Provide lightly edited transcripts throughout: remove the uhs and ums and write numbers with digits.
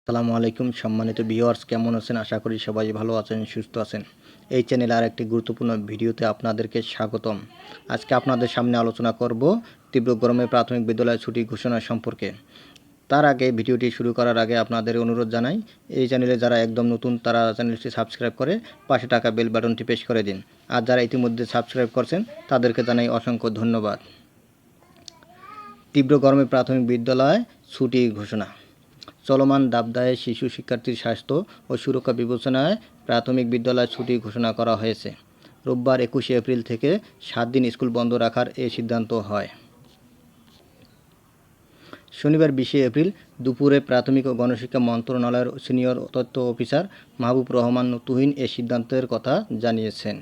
আসসালামু আলাইকুম সম্মানিত ভিউয়ার্স, কেমন আছেন? আশা করি সবাই ভালো আছেন, সুস্থ আছেন। এই চ্যানেলে আরেকটি গুরুত্বপূর্ণ ভিডিওতে আপনাদেরকে স্বাগতম। আজকে আপনাদের সামনে আলোচনা করব তীব্র গরমে প্রাথমিক বিদ্যালয় ছুটি ঘোষণা সম্পর্কে। তার আগে ভিডিওটি শুরু করার আগে আপনাদের অনুরোধ জানাই, এই চ্যানেলে যারা একদম নতুন তারা চ্যানেলটি সাবস্ক্রাইব করে পাশে থাকা বেল বাটনটি প্রেস করে দিন। আর যারা ইতিমধ্যে সাবস্ক্রাইব করছেন তাদেরকে জানাই অসংখ্য ধন্যবাদ। তীব্র গরমে প্রাথমিক বিদ্যালয় ছুটি ঘোষণা। চলমান দাবদাহে শিশু শিক্ষার্থীর স্বাস্থ্য ও সুরক্ষা বিবেচনায় প্রাথমিক বিদ্যালয় ছুটি ঘোষণা করা হয়েছে। রোববার 21শে এপ্রিল থেকে 7 দিন স্কুল বন্ধ রাখার এ সিদ্ধান্ত হয়। শনিবার 20শে এপ্রিল দুপুরে প্রাথমিক ও গণশিক্ষা মন্ত্রণালয়ের সিনিয়র তথ্য অফিসার মাহবুব রহমান তুহিন এ সিদ্ধান্তের কথা জানিয়েছেন।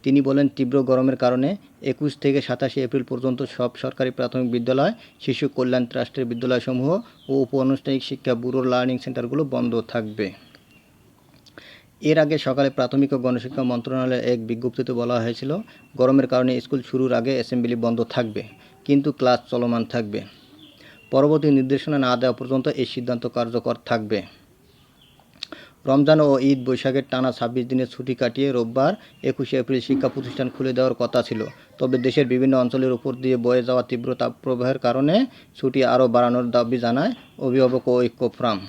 তিনি বলেন, তীব্র গরমের কারণে 21 থেকে 27শে এপ্রিল পর্যন্ত সব সরকারি প্রাথমিক বিদ্যালয়, শিশু কল্যাণ ট্রাস্টের বিদ্যালয়সমূহ ও উপ-আনুষ্ঠানিক শিক্ষা ব্যুরোর লার্নিং সেন্টারগুলো বন্ধ থাকবে। এর আগে সকালে প্রাথমিক ও গণশিক্ষা মন্ত্রণালয়ের এক বিজ্ঞপ্তিতে বলা হয়েছিল, গরমের কারণে স্কুল শুরুর আগে অ্যাসেম্বলি বন্ধ থাকবে, কিন্তু ক্লাস চলমান থাকবে। পরবর্তী নির্দেশনা না দেওয়া পর্যন্ত এই সিদ্ধান্ত কার্যকর থাকবে। রমজান ও ঈদ বৈশাখের টানা 26 দিনের ছুটি কাটিয়ে রোববার 21শে এপ্রিল শিক্ষা প্রতিষ্ঠান খুলে দেওয়ার কথা ছিল। তবে দেশের বিভিন্ন অঞ্চলের উপর দিয়ে বয়ে যাওয়া তীব্র তাপপ্রবাহের কারণে ছুটি আরও বাড়ানোর দাবি জানায় অভিভাবক ও ঐক্য ফোরাম।